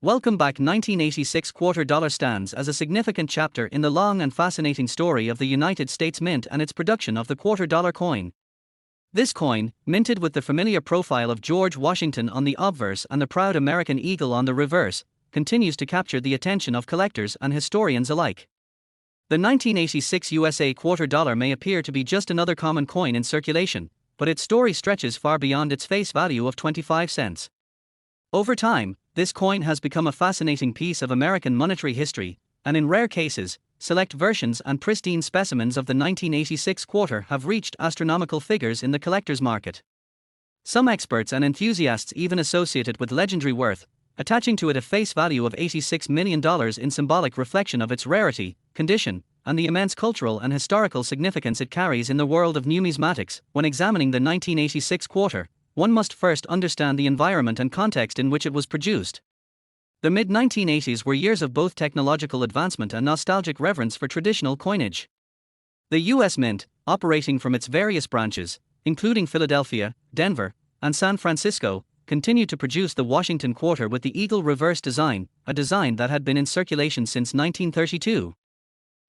Welcome back. 1986 quarter dollar stands as a significant chapter in the long and fascinating story of the United States Mint and its production of the quarter dollar coin. This coin, minted with the familiar profile of George Washington on the obverse and the proud American eagle on the reverse, continues to capture the attention of collectors and historians alike. The 1986 USA quarter dollar may appear to be just another common coin in circulation, but its story stretches far beyond its face value of 25 cents. Over time, this coin has become a fascinating piece of American monetary history, and in rare cases, select versions and pristine specimens of the 1986 quarter have reached astronomical figures in the collector's market. Some experts and enthusiasts even associate it with legendary worth, attaching to it a face value of $86 million in symbolic reflection of its rarity, condition, and the immense cultural and historical significance it carries in the world of numismatics. When examining the 1986 quarter, one must first understand the environment and context in which it was produced. The mid-1980s were years of both technological advancement and nostalgic reverence for traditional coinage. The U.S. Mint, operating from its various branches, including Philadelphia, Denver, and San Francisco, continued to produce the Washington quarter with the eagle reverse design, a design that had been in circulation since 1932.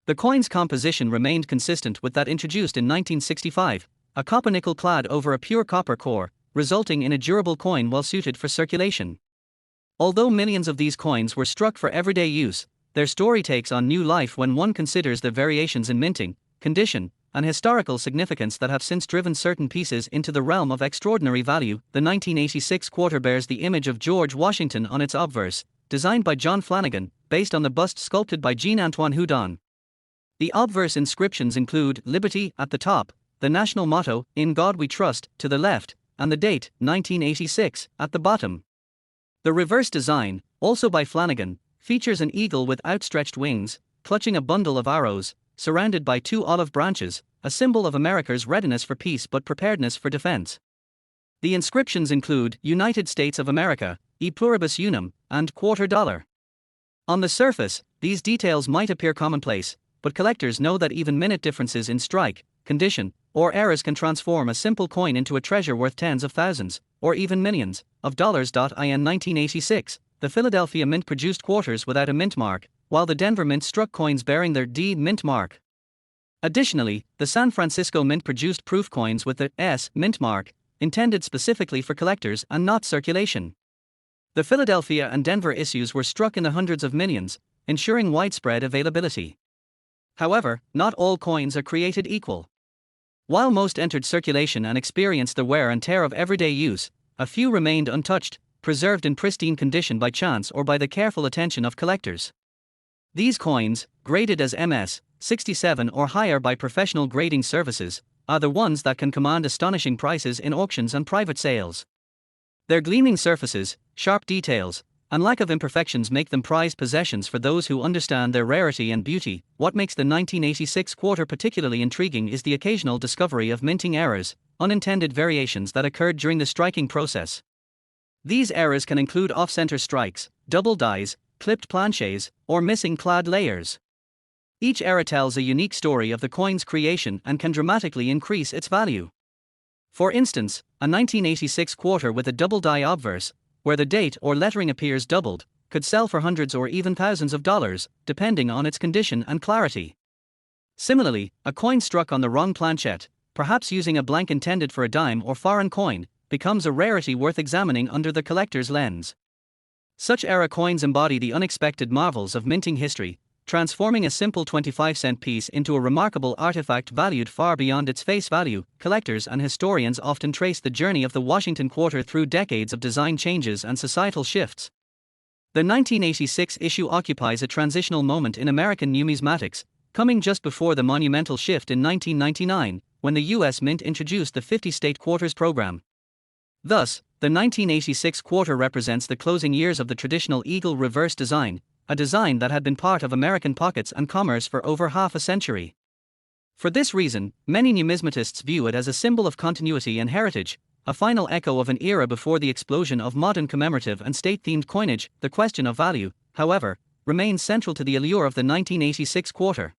The coin's composition remained consistent with that introduced in 1965, a copper nickel clad over a pure copper core, resulting in a durable coin well suited for circulation. Although millions of these coins were struck for everyday use, their story takes on new life when one considers the variations in minting, condition, and historical significance that have since driven certain pieces into the realm of extraordinary value. The 1986 quarter bears the image of George Washington on its obverse, designed by John Flanagan, based on the bust sculpted by Jean-Antoine Houdon. The obverse inscriptions include Liberty at the top, the national motto, In God We Trust, to the left, and the date, 1986, at the bottom. The reverse design, also by Flanagan, features an eagle with outstretched wings, clutching a bundle of arrows, surrounded by two olive branches, a symbol of America's readiness for peace but preparedness for defense. The inscriptions include United States of America, E pluribus unum, and quarter dollar. On the surface, these details might appear commonplace, but collectors know that even minute differences in strike, condition, or errors can transform a simple coin into a treasure worth tens of thousands, or even millions, of dollars. In 1986, the Philadelphia Mint produced quarters without a mint mark, while the Denver Mint struck coins bearing their D mint mark. Additionally, the San Francisco Mint produced proof coins with the S mint mark, intended specifically for collectors and not circulation. The Philadelphia and Denver issues were struck in the hundreds of millions, ensuring widespread availability. However, not all coins are created equal. While most entered circulation and experienced the wear and tear of everyday use, a few remained untouched, preserved in pristine condition by chance or by the careful attention of collectors. These coins, graded as MS 67 or higher by professional grading services, are the ones that can command astonishing prices in auctions and private sales. Their gleaming surfaces, sharp details, and lack of imperfections make them prized possessions for those who understand their rarity and beauty. What makes the 1986 quarter particularly intriguing is the occasional discovery of minting errors, unintended variations that occurred during the striking process. These errors can include off-center strikes, double dies, clipped planchets, or missing clad layers. Each error tells a unique story of the coin's creation and can dramatically increase its value. For instance, a 1986 quarter with a double die obverse, where the date or lettering appears doubled, could sell for hundreds or even thousands of dollars, depending on its condition and clarity. Similarly, a coin struck on the wrong planchette, perhaps using a blank intended for a dime or foreign coin, becomes a rarity worth examining under the collector's lens. Such era coins embody the unexpected marvels of minting history, transforming a simple 25-cent piece into a remarkable artifact valued far beyond its face value. Collectors and historians often trace the journey of the Washington quarter through decades of design changes and societal shifts. The 1986 issue occupies a transitional moment in American numismatics, coming just before the monumental shift in 1999, when the U.S. Mint introduced the 50-state quarters program. Thus, the 1986 quarter represents the closing years of the traditional eagle reverse design, a design that had been part of American pockets and commerce for over half a century. For this reason, many numismatists view it as a symbol of continuity and heritage, a final echo of an era before the explosion of modern commemorative and state-themed coinage. The question of value, however, remains central to the allure of the 1986 quarter.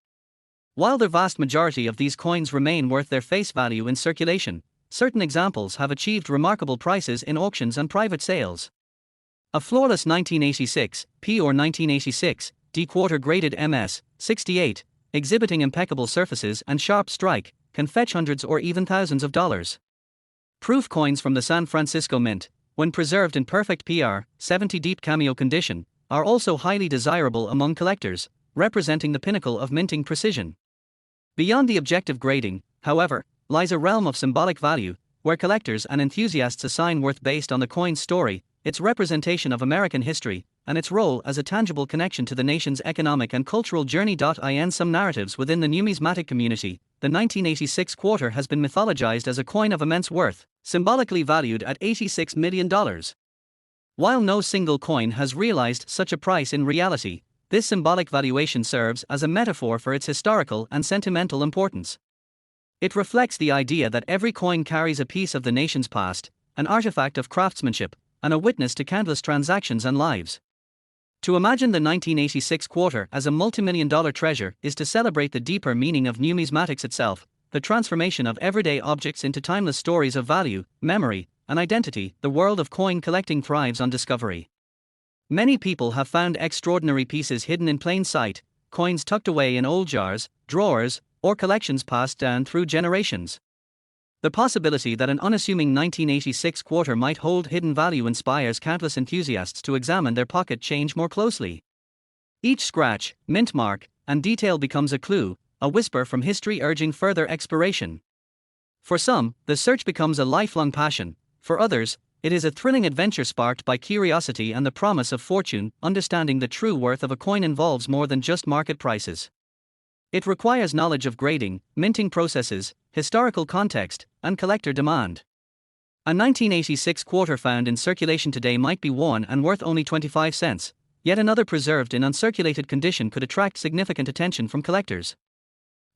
While the vast majority of these coins remain worth their face value in circulation, certain examples have achieved remarkable prices in auctions and private sales. A flawless 1986 P or 1986 D quarter graded MS 68, exhibiting impeccable surfaces and sharp strike, can fetch hundreds or even thousands of dollars. Proof coins from the San Francisco Mint, when preserved in perfect PR 70 deep cameo condition, are also highly desirable among collectors, representing the pinnacle of minting precision. Beyond the objective grading, however, lies a realm of symbolic value, where collectors and enthusiasts assign worth based on the coin's story, its representation of American history, and its role as a tangible connection to the nation's economic and cultural journey. In some narratives within the numismatic community, the 1986 quarter has been mythologized as a coin of immense worth, symbolically valued at $86 million. While no single coin has realized such a price in reality, this symbolic valuation serves as a metaphor for its historical and sentimental importance. It reflects the idea that every coin carries a piece of the nation's past, an artifact of craftsmanship, and a witness to countless transactions and lives. To imagine the 1986 quarter as a multimillion-dollar treasure is to celebrate the deeper meaning of numismatics itself, the transformation of everyday objects into timeless stories of value, memory, and identity. The world of coin collecting thrives on discovery. Many people have found extraordinary pieces hidden in plain sight, coins tucked away in old jars, drawers, or collections passed down through generations. The possibility that an unassuming 1986 quarter might hold hidden value inspires countless enthusiasts to examine their pocket change more closely. Each scratch, mint mark, and detail becomes a clue, a whisper from history urging further exploration. For some, the search becomes a lifelong passion. For others, it is a thrilling adventure sparked by curiosity and the promise of fortune. Understanding the true worth of a coin involves more than just market prices. It requires knowledge of grading, minting processes, historical context, and collector demand. A 1986 quarter found in circulation today might be worn and worth only 25 cents, yet another preserved in uncirculated condition could attract significant attention from collectors.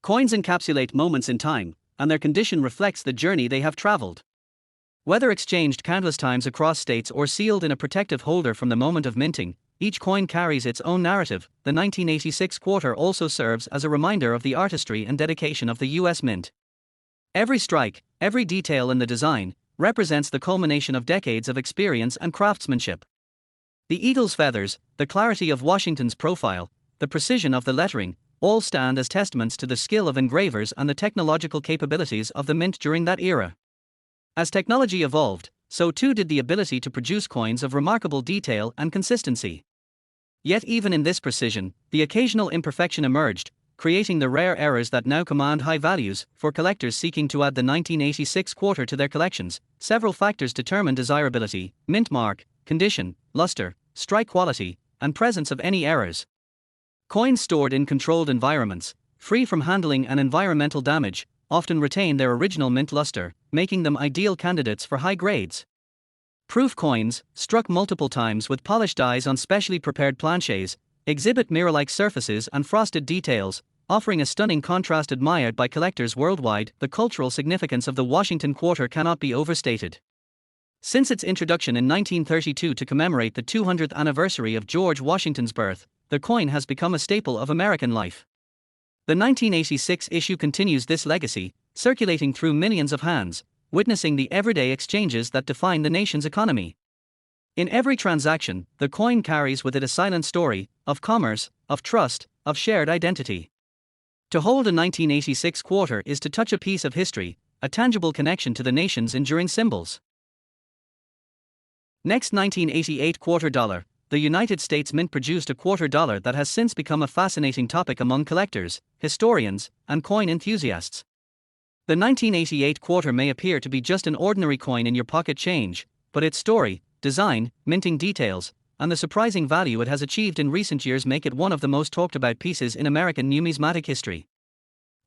Coins encapsulate moments in time, and their condition reflects the journey they have traveled. Whether exchanged countless times across states or sealed in a protective holder from the moment of minting, each coin carries its own narrative. The 1986 quarter also serves as a reminder of the artistry and dedication of the U.S. Mint. Every strike, every detail in the design, represents the culmination of decades of experience and craftsmanship. The eagle's feathers, the clarity of Washington's profile, the precision of the lettering, all stand as testaments to the skill of engravers and the technological capabilities of the mint during that era. As technology evolved, so too did the ability to produce coins of remarkable detail and consistency. Yet even in this precision, the occasional imperfection emerged, creating the rare errors that now command high values. For collectors seeking to add the 1986 quarter to their collections, several factors determine desirability: mint mark, condition, luster, strike quality, and presence of any errors. Coins stored in controlled environments, free from handling and environmental damage, often retain their original mint luster, making them ideal candidates for high grades. Proof coins, struck multiple times with polished dies on specially prepared planchets, exhibit mirror-like surfaces and frosted details, offering a stunning contrast admired by collectors worldwide. The cultural significance of the Washington quarter cannot be overstated. Since its introduction in 1932 to commemorate the 200th anniversary of George Washington's birth, the coin has become a staple of American life. The 1986 issue continues this legacy, circulating through millions of hands, witnessing the everyday exchanges that define the nation's economy. In every transaction, the coin carries with it a silent story of commerce, of trust, of shared identity. To hold a 1986 quarter is to touch a piece of history, a tangible connection to the nation's enduring symbols. Next, 1988 quarter dollar. The United States Mint produced a quarter dollar that has since become a fascinating topic among collectors, historians, and coin enthusiasts. The 1988 quarter may appear to be just an ordinary coin in your pocket change, but its story, design, minting details, and the surprising value it has achieved in recent years make it one of the most talked about pieces in American numismatic history.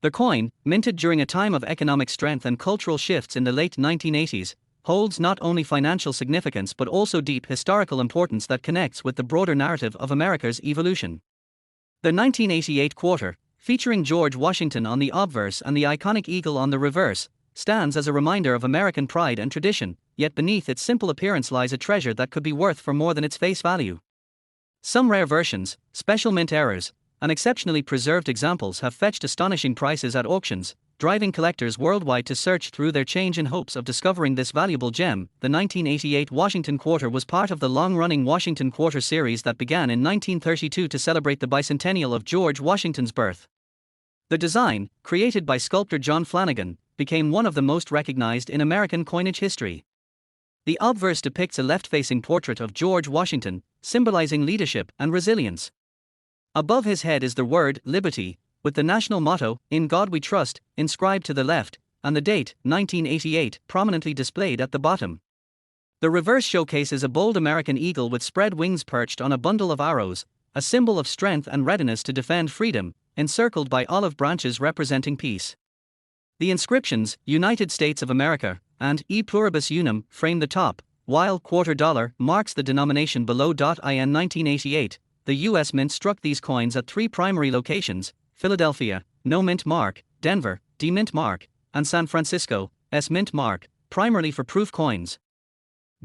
The coin, minted during a time of economic strength and cultural shifts in the late 1980s, holds not only financial significance but also deep historical importance that connects with the broader narrative of America's evolution. The 1988 quarter, featuring George Washington on the obverse and the iconic eagle on the reverse, stands as a reminder of American pride and tradition, yet beneath its simple appearance lies a treasure that could be worth far more than its face value. Some rare versions, special mint errors, and exceptionally preserved examples have fetched astonishing prices at auctions, driving collectors worldwide to search through their change in hopes of discovering this valuable gem. The 1988 Washington Quarter was part of the long-running Washington Quarter series that began in 1932 to celebrate the bicentennial of George Washington's birth. The design, created by sculptor John Flanagan, became one of the most recognized in American coinage history. The obverse depicts a left-facing portrait of George Washington, symbolizing leadership and resilience. Above his head is the word liberty, with the national motto, "In God We Trust," inscribed to the left, and the date, 1988, prominently displayed at the bottom. The reverse showcases a bold American eagle with spread wings perched on a bundle of arrows, a symbol of strength and readiness to defend freedom, encircled by olive branches representing peace. The inscriptions, United States of America, and E Pluribus Unum, frame the top, while quarter dollar marks the denomination below. In 1988, the U.S. Mint struck these coins at three primary locations: Philadelphia, No Mint Mark; Denver, D Mint Mark; and San Francisco, S Mint Mark, primarily for proof coins.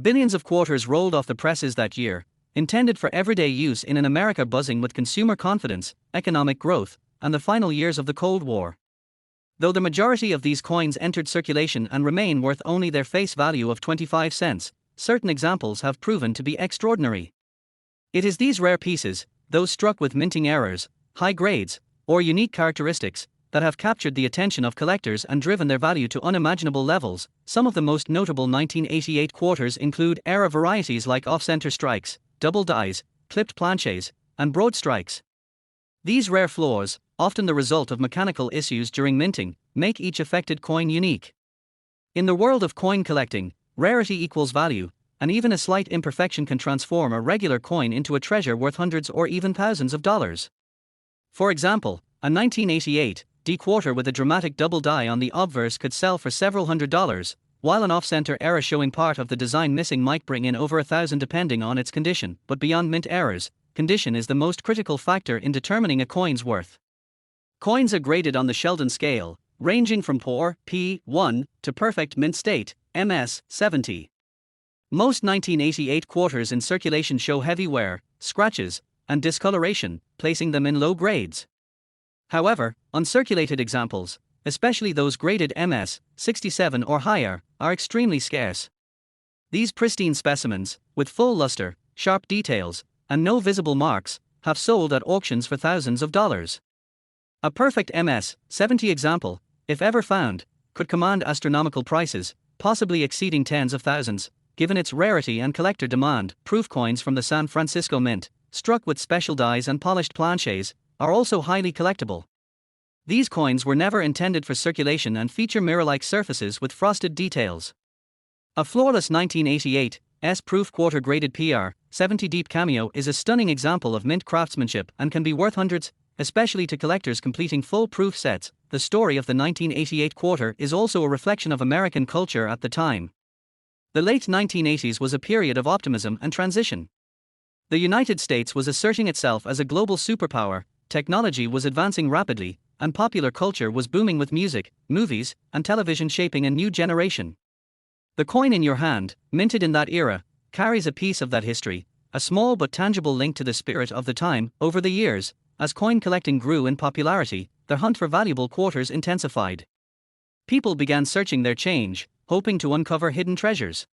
Billions of quarters rolled off the presses that year, intended for everyday use in an America buzzing with consumer confidence, economic growth, and the final years of the Cold War. Though the majority of these coins entered circulation and remain worth only their face value of 25 cents, certain examples have proven to be extraordinary. It is these rare pieces, those struck with minting errors, high grades, or unique characteristics, that have captured the attention of collectors and driven their value to unimaginable levels. Some of the most notable 1988 quarters include era varieties like off-center strikes, double dies, clipped planches, and broad strikes. These rare flaws, often the result of mechanical issues during minting, make each affected coin unique. In the world of coin collecting, rarity equals value, and even a slight imperfection can transform a regular coin into a treasure worth hundreds or even thousands of dollars. For example, a 1988 D quarter with a dramatic double die on the obverse could sell for several $100s, while an off-center error showing part of the design missing might bring in over $1,000 depending on its condition. But beyond mint errors, condition is the most critical factor in determining a coin's worth. Coins are graded on the Sheldon scale, ranging from poor, P1, to perfect mint state, MS, 70. Most 1988 quarters in circulation show heavy wear, scratches, and discoloration, placing them in low grades. However, uncirculated examples, especially those graded MS, 67 or higher, are extremely scarce. These pristine specimens, with full luster, sharp details, and no visible marks, have sold at auctions for thousands of dollars. A perfect MS 70 example, if ever found, could command astronomical prices, possibly exceeding tens of thousands, given its rarity and collector demand. Proof coins from the San Francisco Mint, struck with special dies and polished planches, are also highly collectible. These coins were never intended for circulation and feature mirror-like surfaces with frosted details. A flawless 1988 S-proof quarter graded PR 70 deep cameo is a stunning example of mint craftsmanship and can be worth hundreds, especially to collectors completing full proof sets. The story of the 1988 quarter is also a reflection of American culture at the time. The late 1980s was a period of optimism and transition. The United States was asserting itself as a global superpower, technology was advancing rapidly, and popular culture was booming with music, movies, and television shaping a new generation. The coin in your hand, minted in that era, carries a piece of that history, a small but tangible link to the spirit of the time. Over the years, as coin collecting grew in popularity, the hunt for valuable quarters intensified. People began searching their change, hoping to uncover hidden treasures.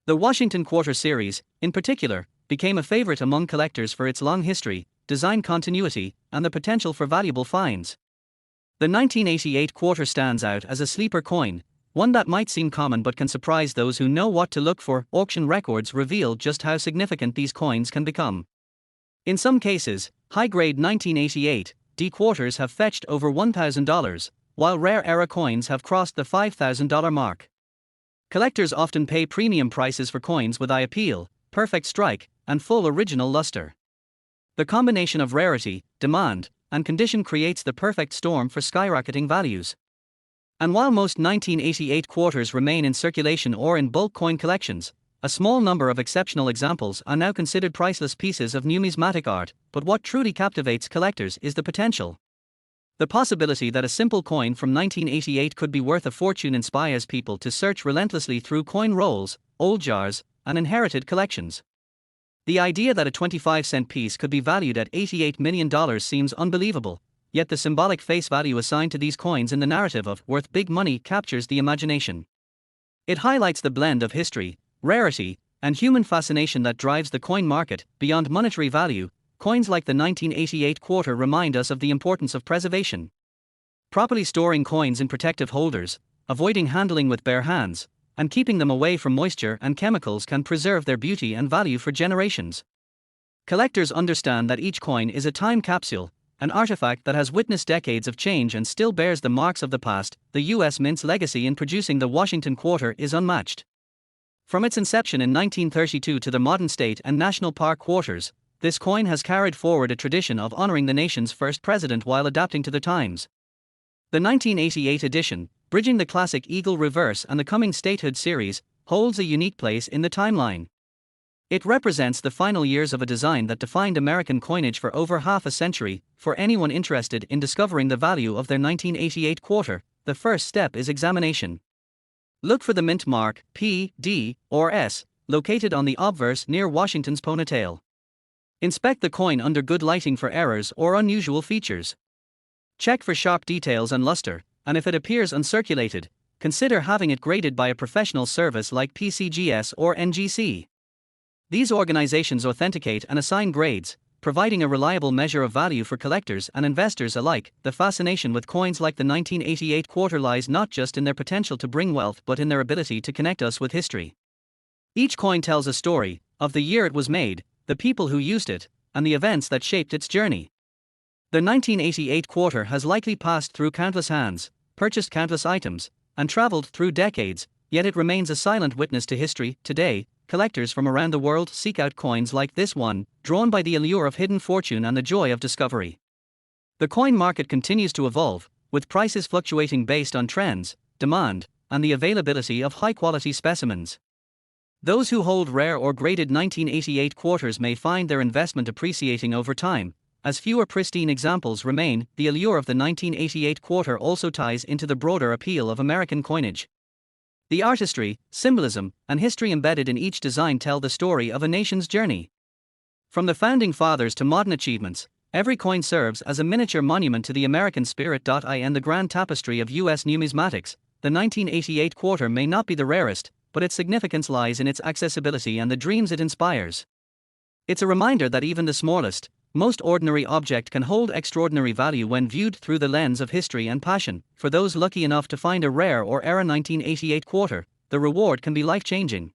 The Washington Quarter series, in particular, became a favorite among collectors for its long history, design continuity, and the potential for valuable finds. The 1988 quarter stands out as a sleeper coin, one that might seem common but can surprise those who know what to look for. Auction records reveal just how significant these coins can become. In some cases, high-grade 1988 D quarters have fetched over $1,000, while rare era coins have crossed the $5,000 mark. Collectors often pay premium prices for coins with eye appeal, perfect strike, and full original luster. The combination of rarity, demand, and condition creates the perfect storm for skyrocketing values. And while most 1988 quarters remain in circulation or in bulk coin collections, a small number of exceptional examples are now considered priceless pieces of numismatic art. But what truly captivates collectors is the potential. The possibility that a simple coin from 1988 could be worth a fortune inspires people to search relentlessly through coin rolls, old jars, and inherited collections. The idea that a 25-cent piece could be valued at $88 million seems unbelievable, yet the symbolic face value assigned to these coins in the narrative of worth big money captures the imagination. It highlights the blend of history, rarity, and human fascination that drives the coin market. Beyond monetary value, coins like the 1988 quarter remind us of the importance of preservation. Properly storing coins in protective holders, avoiding handling with bare hands, and keeping them away from moisture and chemicals can preserve their beauty and value for generations. Collectors understand that each coin is a time capsule, an artifact that has witnessed decades of change and still bears the marks of the past. The U.S. Mint's legacy in producing the Washington quarter is unmatched. From its inception in 1932 to the modern state and national park quarters, this coin has carried forward a tradition of honoring the nation's first president while adapting to the times. The 1988 edition, bridging the classic Eagle Reverse and the coming Statehood series, holds a unique place in the timeline. It represents the final years of a design that defined American coinage for over half a century. For anyone interested in discovering the value of their 1988 quarter, the first step is examination. Look for the mint mark, P, D, or S, located on the obverse near Washington's ponytail. Inspect the coin under good lighting for errors or unusual features. Check for sharp details and luster, and if it appears uncirculated, consider having it graded by a professional service like PCGS or NGC. These organizations authenticate and assign grades, providing a reliable measure of value for collectors and investors alike. The fascination with coins like the 1988 quarter lies not just in their potential to bring wealth but in their ability to connect us with history. Each coin tells a story of the year it was made, the people who used it, and the events that shaped its journey. The 1988 quarter has likely passed through countless hands, purchased countless items, and traveled through decades, yet it remains a silent witness to history. Today, collectors from around the world seek out coins like this one, drawn by the allure of hidden fortune and the joy of discovery. The coin market continues to evolve, with prices fluctuating based on trends, demand, and the availability of high-quality specimens. Those who hold rare or graded 1988 quarters may find their investment appreciating over time, as fewer pristine examples remain. The allure of the 1988 quarter also ties into the broader appeal of American coinage. The artistry, symbolism, and history embedded in each design tell the story of a nation's journey. From the founding fathers to modern achievements, every coin serves as a miniature monument to the American spirit. In the grand tapestry of U.S. numismatics, the 1988 quarter may not be the rarest, but its significance lies in its accessibility and the dreams it inspires. It's a reminder that even the smallest, most ordinary object can hold extraordinary value when viewed through the lens of history and passion. For those lucky enough to find a rare or era 1988 quarter, the reward can be life-changing.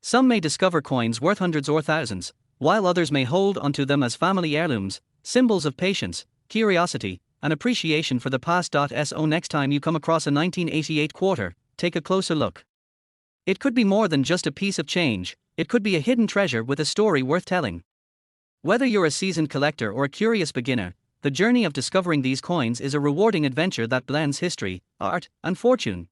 Some may discover coins worth hundreds or thousands, while others may hold onto them as family heirlooms, symbols of patience, curiosity, and appreciation for the past. So next time you come across a 1988 quarter, take a closer look. It could be more than just a piece of change, it could be a hidden treasure with a story worth telling. Whether you're a seasoned collector or a curious beginner, the journey of discovering these coins is a rewarding adventure that blends history, art, and fortune.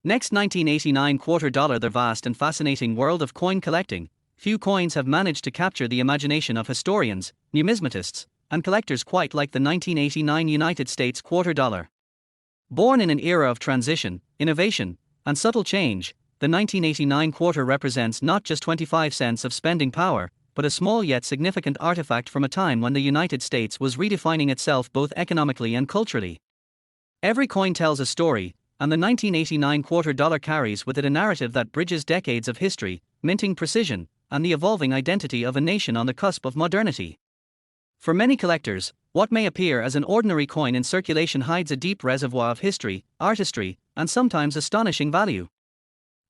Next, 1989 quarter dollar. The vast and fascinating world of coin collecting. Few coins have managed to capture the imagination of historians, numismatists, and collectors quite like the 1989 United States quarter dollar. Born in an era of transition, innovation, and subtle change, the 1989 quarter represents not just 25 cents of spending power, but a small yet significant artifact from a time when the United States was redefining itself both economically and culturally. Every coin tells a story, and the 1989 quarter dollar carries with it a narrative that bridges decades of history, minting precision, and the evolving identity of a nation on the cusp of modernity. For many collectors, what may appear as an ordinary coin in circulation hides a deep reservoir of history, artistry, and sometimes astonishing value.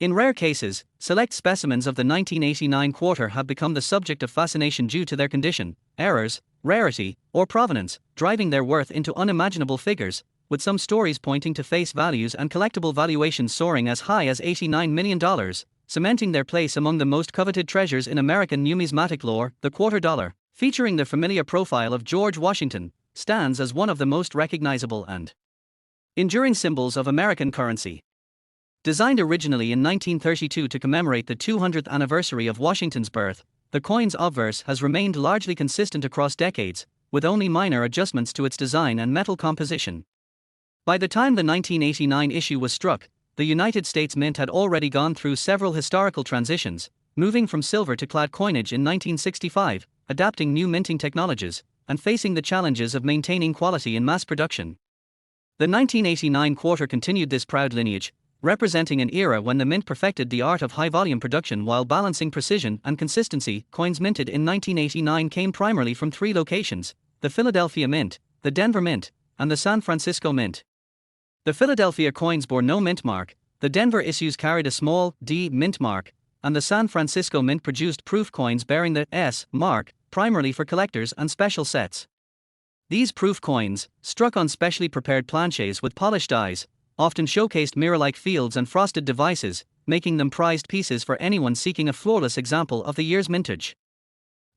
In rare cases, select specimens of the 1989 quarter have become the subject of fascination due to their condition, errors, rarity, or provenance, driving their worth into unimaginable figures, with some stories pointing to face values and collectible valuations soaring as high as $89 million, cementing their place among the most coveted treasures in American numismatic lore. The quarter dollar, featuring the familiar profile of George Washington, stands as one of the most recognizable and enduring symbols of American currency. Designed originally in 1932 to commemorate the 200th anniversary of Washington's birth, the coin's obverse has remained largely consistent across decades, with only minor adjustments to its design and metal composition. By the time the 1989 issue was struck, the United States Mint had already gone through several historical transitions, moving from silver to clad coinage in 1965, adapting new minting technologies, and facing the challenges of maintaining quality in mass production. The 1989 quarter continued this proud lineage, representing an era when the mint perfected the art of high-volume production while balancing precision and consistency. Coins minted in 1989 came primarily from three locations: the Philadelphia Mint, the Denver Mint, and the San Francisco Mint. The Philadelphia coins bore no mint mark, the Denver issues carried a small D mint mark, and the San Francisco Mint produced proof coins bearing the S mark, primarily for collectors and special sets. These proof coins, struck on specially prepared planchets with polished dies, often showcased mirror-like fields and frosted devices, making them prized pieces for anyone seeking a flawless example of the year's mintage.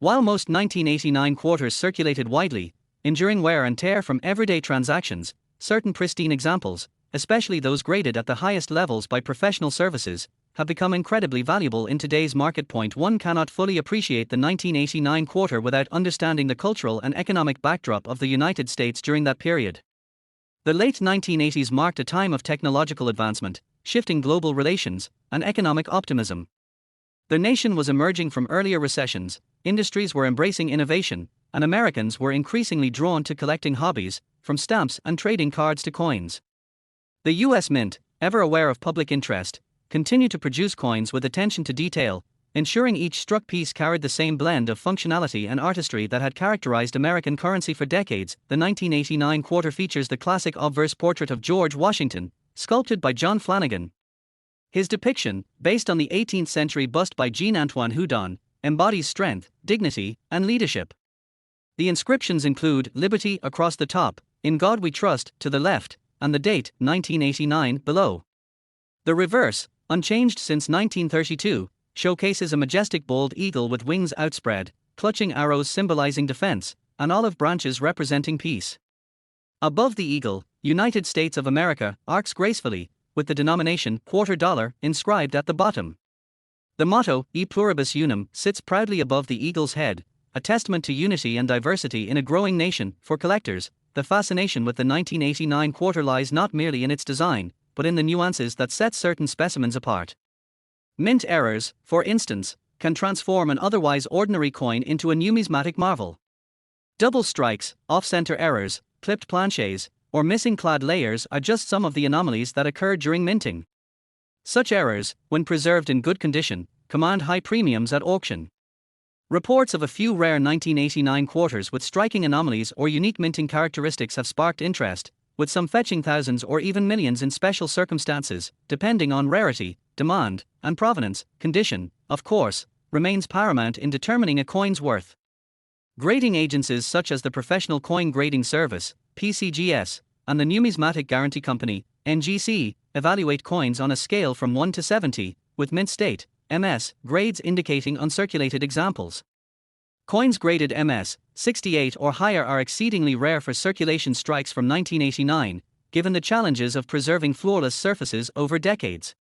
While most 1989 quarters circulated widely, enduring wear and tear from everyday transactions, certain pristine examples, especially those graded at the highest levels by professional services, have become incredibly valuable in today's market. One cannot fully appreciate the 1989 quarter without understanding the cultural and economic backdrop of the United States during that period. The late 1980s marked a time of technological advancement, shifting global relations, and economic optimism. The nation was emerging from earlier recessions, industries were embracing innovation, and Americans were increasingly drawn to collecting hobbies, from stamps and trading cards to coins. The U.S. Mint, ever aware of public interest, continued to produce coins with attention to detail, ensuring each struck piece carried the same blend of functionality and artistry that had characterized American currency for decades. The 1989 quarter features the classic obverse portrait of George Washington, sculpted by John Flanagan. His depiction, based on the 18th century bust by Jean-Antoine Houdon, embodies strength, dignity, and leadership. The inscriptions include "Liberty" across the top, "In God We Trust" to the left, and the date, 1989, below. The reverse, unchanged since 1932, showcases a majestic bald eagle with wings outspread, clutching arrows symbolizing defense, and olive branches representing peace. Above the eagle, United States of America arcs gracefully, with the denomination quarter dollar inscribed at the bottom. The motto, E Pluribus Unum, sits proudly above the eagle's head, a testament to unity and diversity in a growing nation. For collectors, the fascination with the 1989 quarter lies not merely in its design, but in the nuances that set certain specimens apart. Mint errors, for instance, can transform an otherwise ordinary coin into a numismatic marvel. Double strikes, off-center errors, clipped planchets, or missing clad layers are just some of the anomalies that occur during minting. Such errors, when preserved in good condition, command high premiums at auction. Reports of a few rare 1989 quarters with striking anomalies or unique minting characteristics have sparked interest, with some fetching thousands or even millions in special circumstances, depending on rarity, demand, and provenance. Condition, of course, remains paramount in determining a coin's worth. Grading agencies such as the Professional Coin Grading Service, PCGS, and the Numismatic Guarantee Company, NGC, evaluate coins on a scale from 1 to 70, with mint state, MS, grades indicating uncirculated examples. Coins graded MS 68 or higher are exceedingly rare for circulation strikes from 1989, given the challenges of preserving flawless surfaces over decades.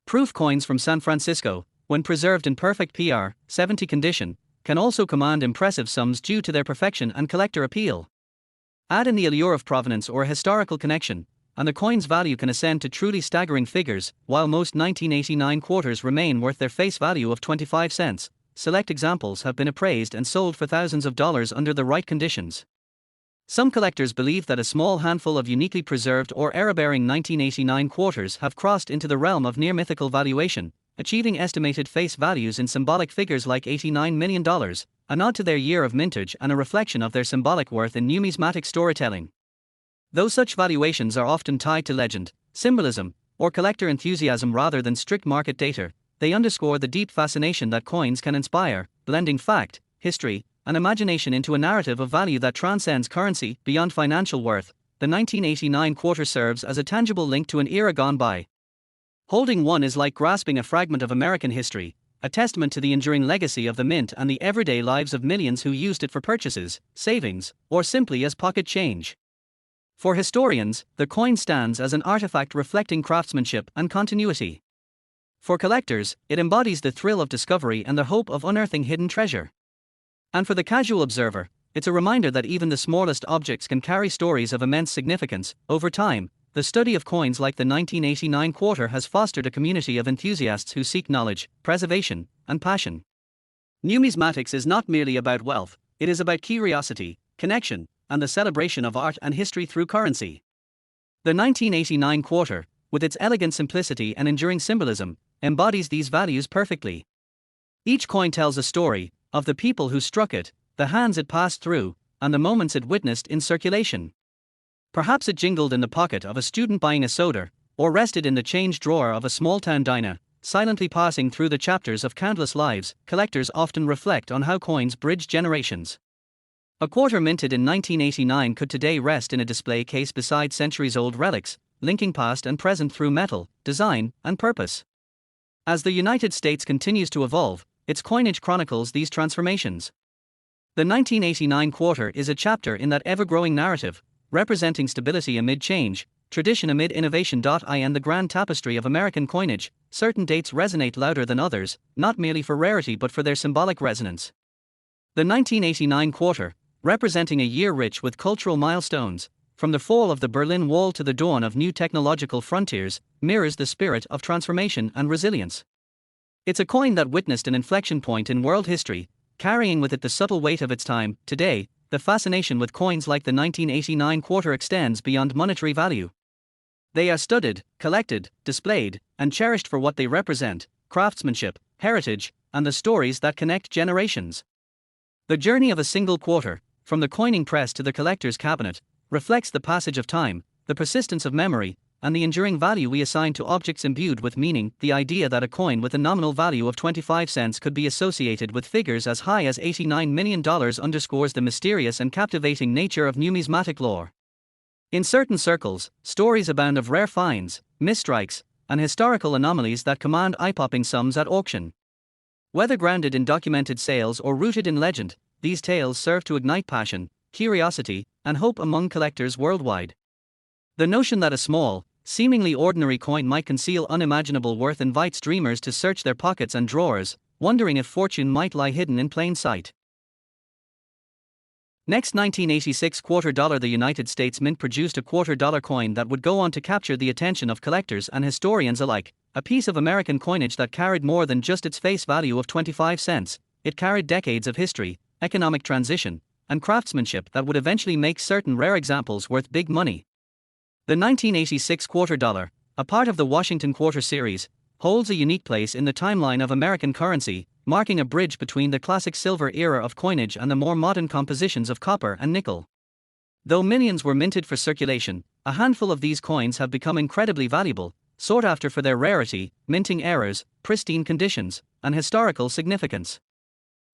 Proof coins from San Francisco, when preserved in perfect PR 70 condition, can also command impressive sums due to their perfection and collector appeal. Add in the allure of provenance or historical connection, and the coin's value can ascend to truly staggering figures. While most 1989 quarters remain worth their face value of 25 cents, select examples have been appraised and sold for thousands of dollars under the right conditions. Some collectors believe that a small handful of uniquely preserved or error-bearing 1989 quarters have crossed into the realm of near-mythical valuation, achieving estimated face values in symbolic figures like $89 million, a nod to their year of mintage and a reflection of their symbolic worth in numismatic storytelling. Though such valuations are often tied to legend, symbolism, or collector enthusiasm rather than strict market data, they underscore the deep fascination that coins can inspire, blending fact, history, and imagination into a narrative of value that transcends currency. Beyond financial worth, the 1989 quarter serves as a tangible link to an era gone by. Holding one is like grasping a fragment of American history, a testament to the enduring legacy of the mint and the everyday lives of millions who used it for purchases, savings, or simply as pocket change. For historians, the coin stands as an artifact reflecting craftsmanship and continuity. For collectors, it embodies the thrill of discovery and the hope of unearthing hidden treasure. And for the casual observer, it's a reminder that even the smallest objects can carry stories of immense significance. Over time, the study of coins like the 1989 quarter has fostered a community of enthusiasts who seek knowledge, preservation, and passion. Numismatics is not merely about wealth, it is about curiosity, connection, and the celebration of art and history through currency. The 1989 quarter, with its elegant simplicity and enduring symbolism, embodies these values perfectly. Each coin tells a story of the people who struck it, the hands it passed through, and the moments it witnessed in circulation. Perhaps it jingled in the pocket of a student buying a soda, or rested in the change drawer of a small-town diner, silently passing through the chapters of countless lives. Collectors often reflect on how coins bridge generations. A quarter minted in 1989 could today rest in a display case beside centuries-old relics, linking past and present through metal, design, and purpose. As the United States continues to evolve, its coinage chronicles these transformations. The 1989 quarter is a chapter in that ever-growing narrative, representing stability amid change, tradition amid innovation. In the grand tapestry of American coinage, certain dates resonate louder than others, not merely for rarity but for their symbolic resonance. The 1989 quarter, representing a year rich with cultural milestones, from the fall of the Berlin Wall to the dawn of new technological frontiers, mirrors the spirit of transformation and resilience. It's a coin that witnessed an inflection point in world history, carrying with it the subtle weight of its time. Today, the fascination with coins like the 1989 quarter extends beyond monetary value. They are studied, collected, displayed, and cherished for what they represent: craftsmanship, heritage, and the stories that connect generations. The journey of a single quarter, from the coining press to the collector's cabinet, reflects the passage of time, the persistence of memory, and the enduring value we assign to objects imbued with meaning. The idea that a coin with a nominal value of 25 cents could be associated with figures as high as $89 million underscores the mysterious and captivating nature of numismatic lore. In certain circles, stories abound of rare finds, misstrikes, and historical anomalies that command eye-popping sums at auction. Whether grounded in documented sales or rooted in legend, these tales serve to ignite passion, curiosity, and hope among collectors worldwide. The notion that a small, seemingly ordinary coin might conceal unimaginable worth invites dreamers to search their pockets and drawers, wondering if fortune might lie hidden in plain sight. Next, 1986 quarter dollar. The United States Mint produced a quarter-dollar coin that would go on to capture the attention of collectors and historians alike, a piece of American coinage that carried more than just its face value of 25 cents. It carried decades of history, economic transition, and craftsmanship that would eventually make certain rare examples worth big money. The 1986 quarter dollar, a part of the Washington Quarter series, holds a unique place in the timeline of American currency, marking a bridge between the classic silver era of coinage and the more modern compositions of copper and nickel. Though millions were minted for circulation, a handful of these coins have become incredibly valuable, sought after for their rarity, minting errors, pristine conditions, and historical significance.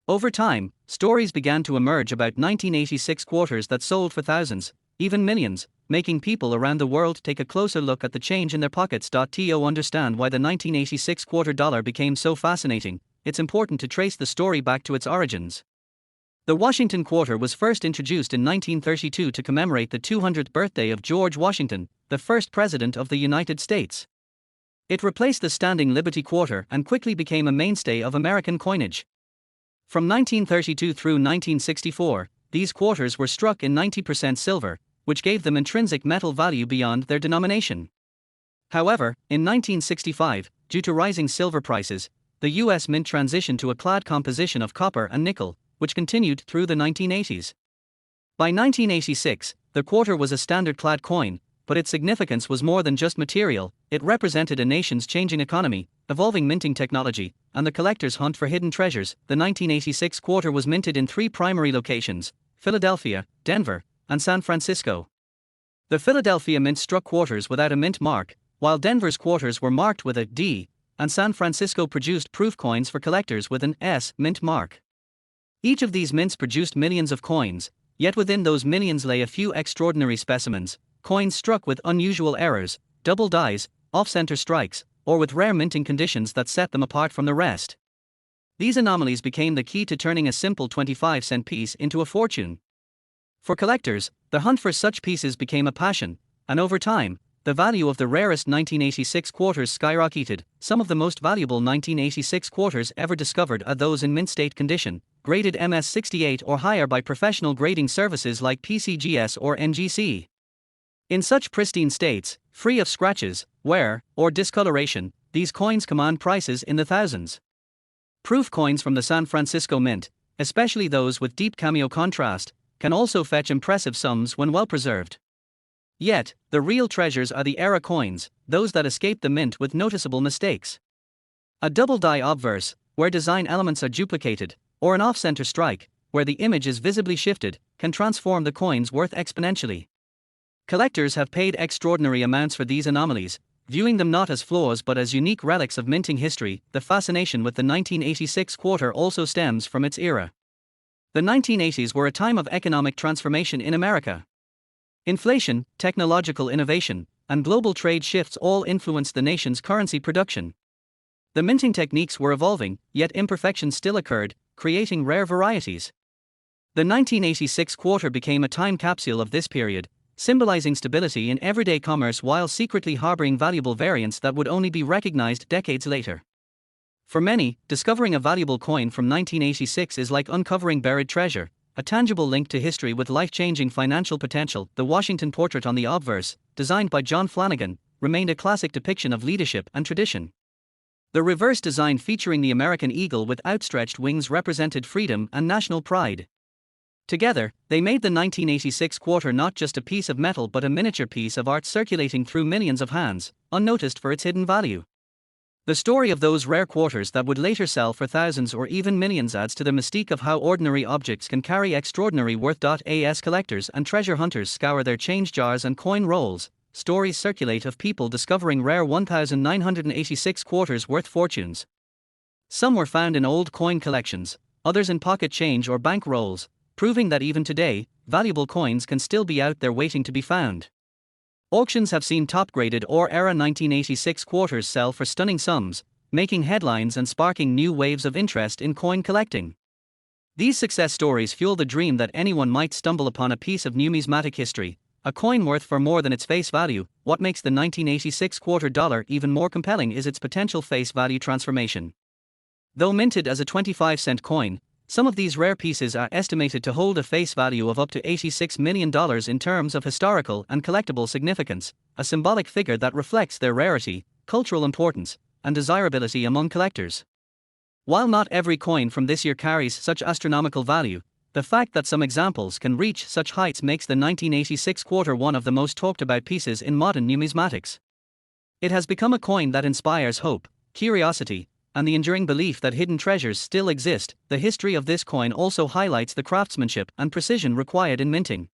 Over time, stories began to emerge about 1986 quarters that sold for thousands, even millions, making people around the world take a closer look at the change in their pockets. To understand why the 1986 quarter dollar became so fascinating, it's important to trace the story back to its origins. The Washington quarter was first introduced in 1932 to commemorate the 200th birthday of George Washington, the first president of the United States. It replaced the standing Liberty quarter and quickly became a mainstay of American coinage. From 1932 through 1964, these quarters were struck in 90% silver, which gave them intrinsic metal value beyond their denomination. However, in 1965, due to rising silver prices, the U.S. Mint transitioned to a clad composition of copper and nickel, which continued through the 1980s. By 1986, the quarter was a standard clad coin, but its significance was more than just material. It represented a nation's changing economy, evolving minting technology, and the collector's hunt for hidden treasures. The 1986 quarter was minted in 3 primary locations: Philadelphia, Denver, and San Francisco. The Philadelphia Mint struck quarters without a mint mark, while Denver's quarters were marked with a D, and San Francisco produced proof coins for collectors with an S mint mark. Each of these mints produced millions of coins, yet within those millions lay a few extraordinary specimens, coins struck with unusual errors, double dies, off-center strikes, or with rare minting conditions that set them apart from the rest. These anomalies became the key to turning a simple 25-cent piece into a fortune. For collectors, the hunt for such pieces became a passion, and over time, the value of the rarest 1986 quarters skyrocketed. Some of the most valuable 1986 quarters ever discovered are those in mint state condition, graded MS68 or higher by professional grading services like PCGS or NGC. In such pristine states, free of scratches, wear, or discoloration, these coins command prices in the thousands. Proof coins from the San Francisco Mint, especially those with deep cameo contrast, can also fetch impressive sums when well preserved. Yet, the real treasures are the era coins, those that escape the mint with noticeable mistakes. A double die obverse, where design elements are duplicated, or an off-center strike, where the image is visibly shifted, can transform the coin's worth exponentially. Collectors have paid extraordinary amounts for these anomalies, viewing them not as flaws but as unique relics of minting history. The fascination with the 1986 quarter also stems from its era. The 1980s were a time of economic transformation in America. Inflation, technological innovation, and global trade shifts all influenced the nation's currency production. The minting techniques were evolving, yet imperfections still occurred, creating rare varieties. The 1986 quarter became a time capsule of this period, symbolizing stability in everyday commerce while secretly harboring valuable variants that would only be recognized decades later. For many, discovering a valuable coin from 1986 is like uncovering buried treasure, a tangible link to history with life-changing financial potential. The Washington portrait on the obverse, designed by John Flanagan, remained a classic depiction of leadership and tradition. The reverse design featuring the American eagle with outstretched wings represented freedom and national pride. Together, they made the 1986 quarter not just a piece of metal but a miniature piece of art circulating through millions of hands, unnoticed for its hidden value. The story of those rare quarters that would later sell for thousands or even millions adds to the mystique of how ordinary objects can carry extraordinary worth. As collectors and treasure hunters scour their change jars and coin rolls, stories circulate of people discovering rare 1986 quarters worth fortunes. Some were found in old coin collections, others in pocket change or bank rolls, proving that even today, valuable coins can still be out there waiting to be found. Auctions have seen top-graded or era 1986 quarters sell for stunning sums, making headlines and sparking new waves of interest in coin collecting. These success stories fuel the dream that anyone might stumble upon a piece of numismatic history, a coin worth for more than its face value. What makes the 1986 quarter dollar even more compelling is its potential face value transformation. Though minted as a 25-cent coin, some of these rare pieces are estimated to hold a face value of up to $86 million in terms of historical and collectible significance, a symbolic figure that reflects their rarity, cultural importance, and desirability among collectors. While not every coin from this year carries such astronomical value, the fact that some examples can reach such heights makes the 1986 quarter one of the most talked about pieces in modern numismatics. It has become a coin that inspires hope, curiosity, and the enduring belief that hidden treasures still exist. The history of this coin also highlights the craftsmanship and precision required in minting.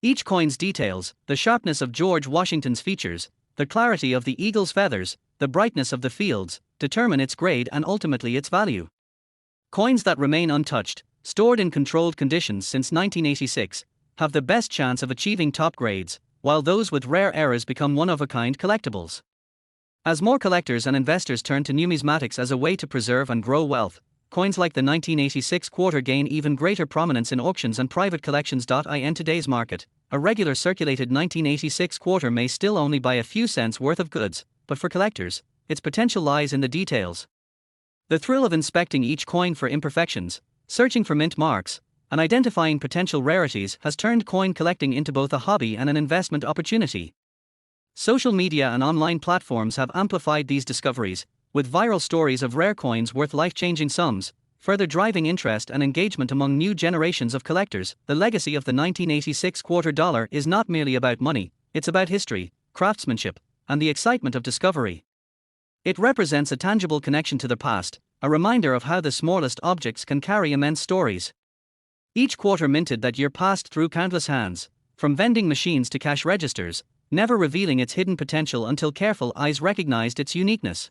Each coin's details, the sharpness of George Washington's features, the clarity of the eagle's feathers, the brightness of the fields, determine its grade and ultimately its value. Coins that remain untouched, stored in controlled conditions since 1986, have the best chance of achieving top grades, while those with rare errors become one-of-a-kind collectibles. As more collectors and investors turn to numismatics as a way to preserve and grow wealth, coins like the 1986 quarter gain even greater prominence in auctions and private collections. In today's market, a regular circulated 1986 quarter may still only buy a few cents worth of goods, but for collectors, its potential lies in the details. The thrill of inspecting each coin for imperfections, searching for mint marks, and identifying potential rarities has turned coin collecting into both a hobby and an investment opportunity. Social media and online platforms have amplified these discoveries, with viral stories of rare coins worth life-changing sums, further driving interest and engagement among new generations of collectors. The legacy of the 1986 quarter dollar is not merely about money, it's about history, craftsmanship, and the excitement of discovery. It represents a tangible connection to the past, a reminder of how the smallest objects can carry immense stories. Each quarter minted that year passed through countless hands, from vending machines to cash registers, never revealing its hidden potential until careful eyes recognized its uniqueness.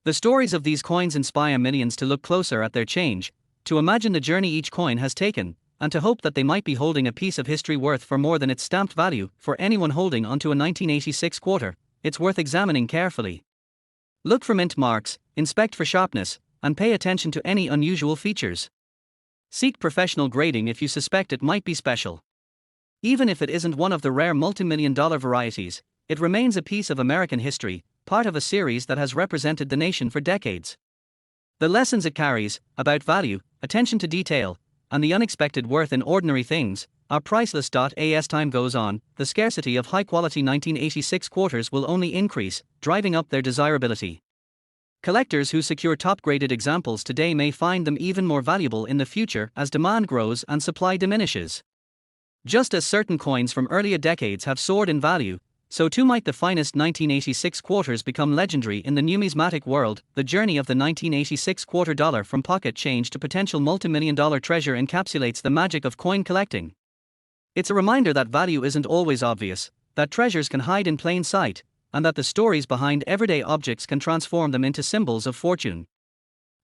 The stories of these coins inspire millions to look closer at their change, to imagine the journey each coin has taken, and to hope that they might be holding a piece of history worth for more than its stamped value. For anyone holding onto a 1986 quarter, it's worth examining carefully. Look for mint marks, inspect for sharpness, and pay attention to any unusual features. Seek professional grading if you suspect it might be special. Even if it isn't one of the rare multimillion-dollar varieties, it remains a piece of American history, part of a series that has represented the nation for decades. The lessons it carries, about value, attention to detail, and the unexpected worth in ordinary things, are priceless. As time goes on, the scarcity of high-quality 1986 quarters will only increase, driving up their desirability. Collectors who secure top-graded examples today may find them even more valuable in the future as demand grows and supply diminishes. Just as certain coins from earlier decades have soared in value, so too might the finest 1986 quarters become legendary in the numismatic world. The journey of the 1986 quarter dollar from pocket change to potential multimillion-dollar treasure encapsulates the magic of coin collecting. It's a reminder that value isn't always obvious, that treasures can hide in plain sight, and that the stories behind everyday objects can transform them into symbols of fortune.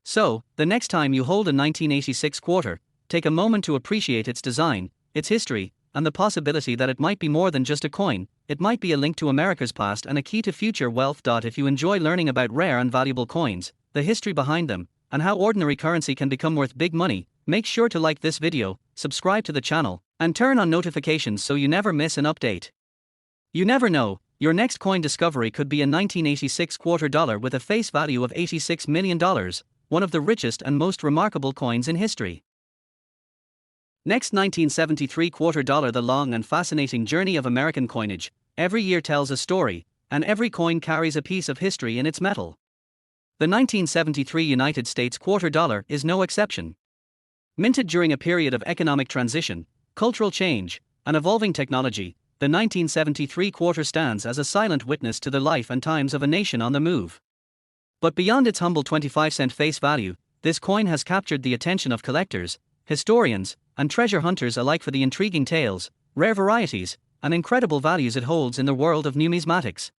So, the next time you hold a 1986 quarter, take a moment to appreciate its design, its history, and the possibility that it might be more than just a coin. It might be a link to America's past and a key to future wealth. If you enjoy learning about rare and valuable coins, the history behind them, and how ordinary currency can become worth big money, make sure to like this video, subscribe to the channel, and turn on notifications so you never miss an update. You never know, your next coin discovery could be a 1986 quarter dollar with a face value of $86 million, one of the richest and most remarkable coins in history. Next, 1973 quarter dollar. The long and fascinating journey of American coinage. Every year tells a story, and every coin carries a piece of history in its metal. The 1973 United States quarter dollar is no exception. Minted during a period of economic transition, cultural change, and evolving technology, the 1973 quarter stands as a silent witness to the life and times of a nation on the move. But beyond its humble 25-cent face value, this coin has captured the attention of collectors, historians, and treasure hunters alike for the intriguing tales, rare varieties, and incredible values it holds in the world of numismatics.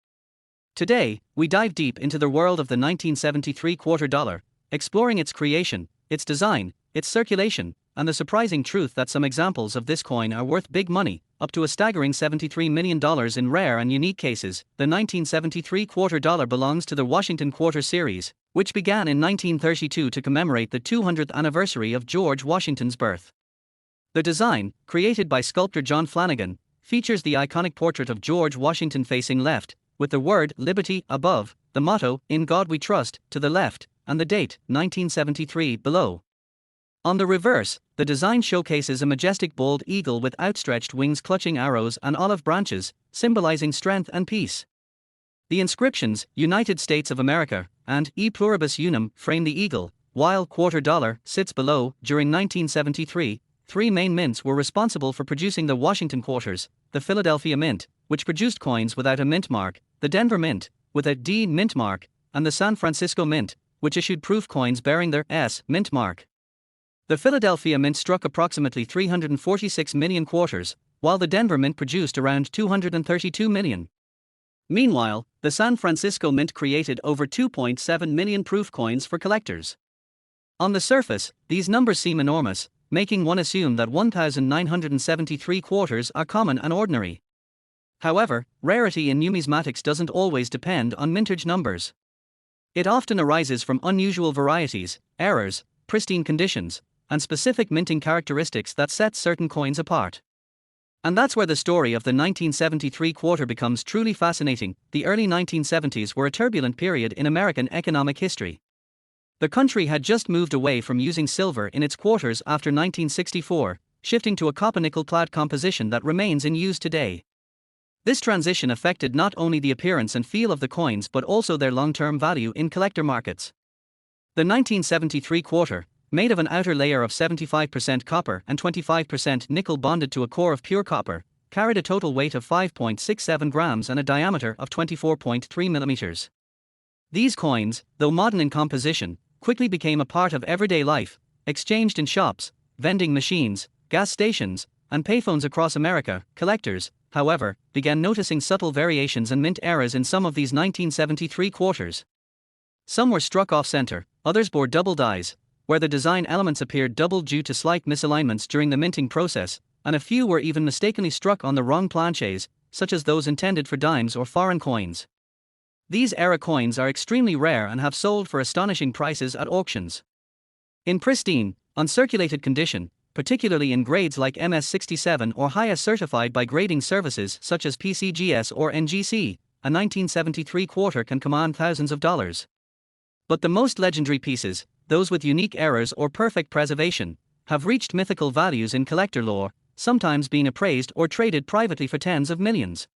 Today, we dive deep into the world of the 1973 quarter dollar, exploring its creation, its design, its circulation, and the surprising truth that some examples of this coin are worth big money, up to a staggering $73 million in rare and unique cases. The 1973 quarter dollar belongs to the Washington Quarter series, which began in 1932 to commemorate the 200th anniversary of George Washington's birth. The design, created by sculptor John Flanagan, features the iconic portrait of George Washington facing left, with the word "Liberty" above, the motto "In God We Trust" to the left, and the date 1973 below. On the reverse, the design showcases a majestic bald eagle with outstretched wings clutching arrows and olive branches, symbolizing strength and peace. The inscriptions, "United States of America," and "E Pluribus Unum," frame the eagle, while "quarter dollar" sits below. During 1973, three main mints were responsible for producing the Washington quarters: the Philadelphia Mint, which produced coins without a mint mark, the Denver Mint, with a D mint mark, and the San Francisco Mint, which issued proof coins bearing their S mint mark. The Philadelphia Mint struck approximately 346 million quarters, while the Denver Mint produced around 232 million. Meanwhile, the San Francisco Mint created over 2.7 million proof coins for collectors. On the surface, these numbers seem enormous, making one assume that 1,973 quarters are common and ordinary. However, rarity in numismatics doesn't always depend on mintage numbers. It often arises from unusual varieties, errors, pristine conditions, and specific minting characteristics that set certain coins apart. And that's where the story of the 1973 quarter becomes truly fascinating. The early 1970s were a turbulent period in American economic history. The country had just moved away from using silver in its quarters after 1964, shifting to a copper-nickel-clad composition that remains in use today. This transition affected not only the appearance and feel of the coins but also their long-term value in collector markets. The 1973 quarter, made of an outer layer of 75% copper and 25% nickel bonded to a core of pure copper, carried a total weight of 5.67 grams and a diameter of 24.3 millimeters. These coins, though modern in composition, quickly became a part of everyday life, exchanged in shops, vending machines, gas stations, and payphones across America. Collectors, however, began noticing subtle variations and mint errors in some of these 1973 quarters. Some were struck off-center, others bore double dies, where the design elements appeared doubled due to slight misalignments during the minting process, and a few were even mistakenly struck on the wrong planches, such as those intended for dimes or foreign coins. These era coins are extremely rare and have sold for astonishing prices at auctions. In pristine, uncirculated condition, particularly in grades like MS67 or higher certified by grading services such as PCGS or NGC, a 1973 quarter can command thousands of dollars. But the most legendary pieces, those with unique errors or perfect preservation, have reached mythical values in collector lore, sometimes being appraised or traded privately for tens of millions.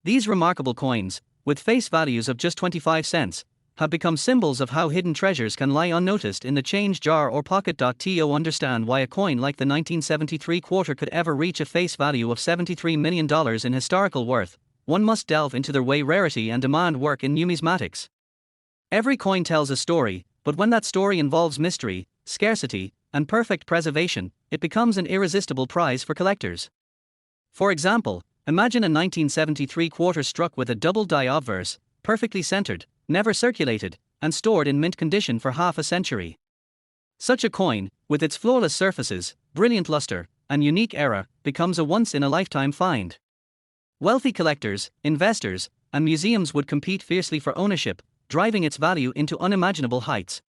These remarkable coins, with face values of just 25 cents, have become symbols of how hidden treasures can lie unnoticed in the change jar or pocket. To understand why a coin like the 1973 quarter could ever reach a face value of $73 million in historical worth, one must delve into the way rarity and demand work in numismatics. Every coin tells a story, but when that story involves mystery, scarcity, and perfect preservation, it becomes an irresistible prize for collectors. For example, imagine a 1973 quarter struck with a double die obverse, perfectly centered, never circulated, and stored in mint condition for half a century. Such a coin, with its flawless surfaces, brilliant luster, and unique era, becomes a once-in-a-lifetime find. Wealthy collectors, investors, and museums would compete fiercely for ownership, driving its value into unimaginable heights.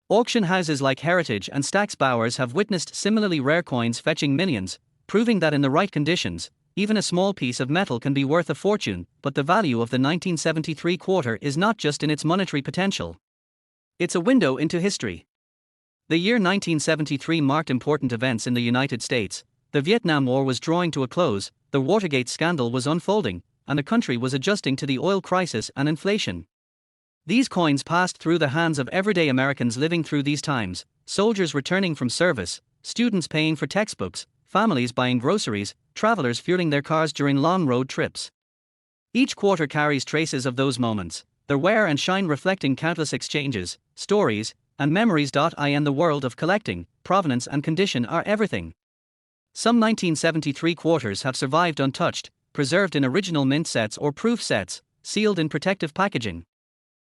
Auction houses like Heritage and Stack's Bowers have witnessed similarly rare coins fetching millions, proving that in the right conditions, even a small piece of metal can be worth a fortune. But the value of the 1973 quarter is not just in its monetary potential. It's a window into history. The year 1973 marked important events in the United States. The Vietnam War was drawing to a close, the Watergate scandal was unfolding, and the country was adjusting to the oil crisis and inflation. These coins passed through the hands of everyday Americans living through these times, soldiers returning from service, students paying for textbooks, families buying groceries, travelers fueling their cars during long road trips. Each quarter carries traces of those moments, their wear and shine reflecting countless exchanges, stories, and memories. In the world of collecting, provenance and condition are everything. Some 1973 quarters have survived untouched, preserved in original mint sets or proof sets, sealed in protective packaging.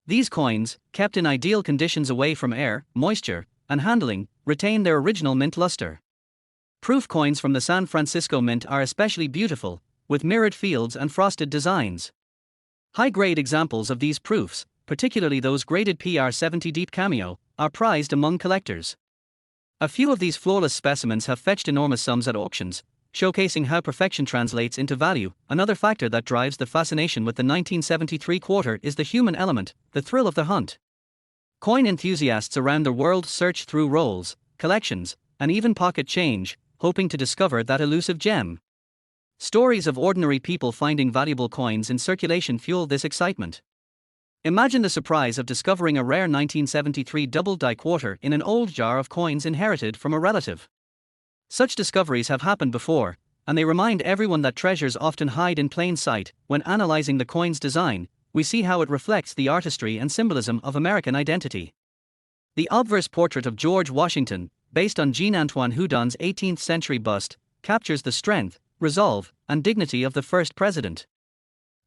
These coins, kept in ideal conditions away from air, moisture, and handling, retain their original mint luster. Proof coins from the San Francisco Mint are especially beautiful, with mirrored fields and frosted designs. High-grade examples of these proofs, particularly those graded PR70 Deep Cameo, are prized among collectors. A few of these flawless specimens have fetched enormous sums at auctions, showcasing how perfection translates into value. Another factor that drives the fascination with the 1973 quarter is the human element, the thrill of the hunt. Coin enthusiasts around the world search through rolls, collections, and even pocket change, hoping to discover that elusive gem. Stories of ordinary people finding valuable coins in circulation fuel this excitement. Imagine the surprise of discovering a rare 1973 double-die quarter in an old jar of coins inherited from a relative. Such discoveries have happened before, and they remind everyone that treasures often hide in plain sight. When analyzing the coin's design, we see how it reflects the artistry and symbolism of American identity. The obverse portrait of George Washington, based on Jean-Antoine Houdon's 18th-century bust, captures the strength, resolve, and dignity of the first president.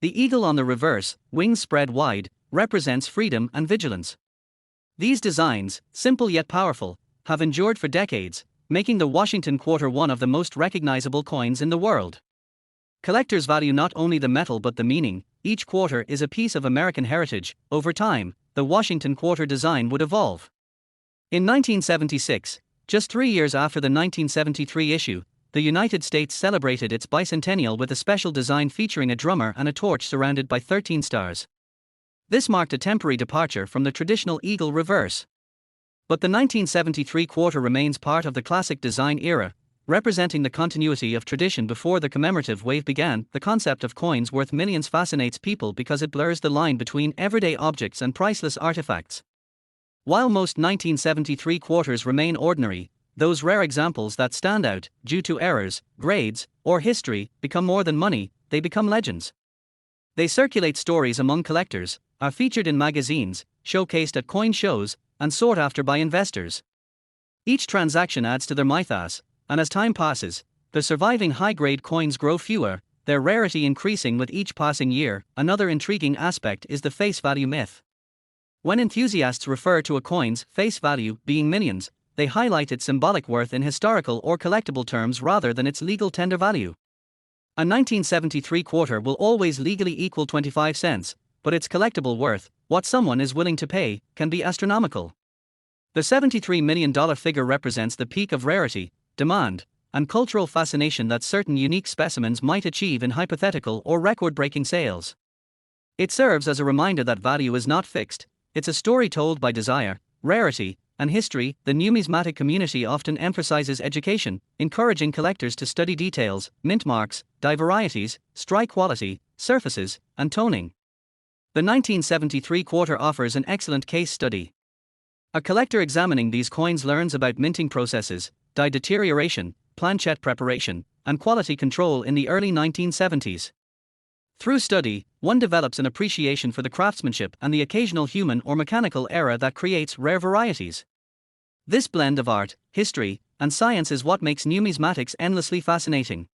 The eagle on the reverse, wings spread wide, represents freedom and vigilance. These designs, simple yet powerful, have endured for decades, making the Washington quarter one of the most recognizable coins in the world. Collectors value not only the metal but the meaning. Each quarter is a piece of American heritage. Over time, the Washington quarter design would evolve. In 1976, just 3 years after the 1973 issue, the United States celebrated its bicentennial with a special design featuring a drummer and a torch surrounded by 13 stars. This marked a temporary departure from the traditional eagle reverse. But the 1973 quarter remains part of the classic design era, representing the continuity of tradition before the commemorative wave began. The concept of coins worth millions fascinates people because it blurs the line between everyday objects and priceless artifacts. While most 1973 quarters remain ordinary, those rare examples that stand out, due to errors, grades, or history, become more than money. They become legends. They circulate stories among collectors, are featured in magazines, showcased at coin shows, and sought after by investors. Each transaction adds to their mythos, and as time passes, the surviving high-grade coins grow fewer, their rarity increasing with each passing year. Another intriguing aspect is the face value myth. When enthusiasts refer to a coin's face value being millions, they highlight its symbolic worth in historical or collectible terms rather than its legal tender value. A 1973 quarter will always legally equal 25 cents, but its collectible worth, what someone is willing to pay, can be astronomical. The $73 million figure represents the peak of rarity, demand, and cultural fascination that certain unique specimens might achieve in hypothetical or record-breaking sales. It serves as a reminder that value is not fixed. It's a story told by desire, rarity, and history. The numismatic community often emphasizes education, encouraging collectors to study details, mint marks, die varieties, strike quality, surfaces, and toning. The 1973 quarter offers an excellent case study. A collector examining these coins learns about minting processes, die deterioration, planchette preparation, and quality control in the early 1970s. Through study, one develops an appreciation for the craftsmanship and the occasional human or mechanical error that creates rare varieties. This blend of art, history, and science is what makes numismatics endlessly fascinating.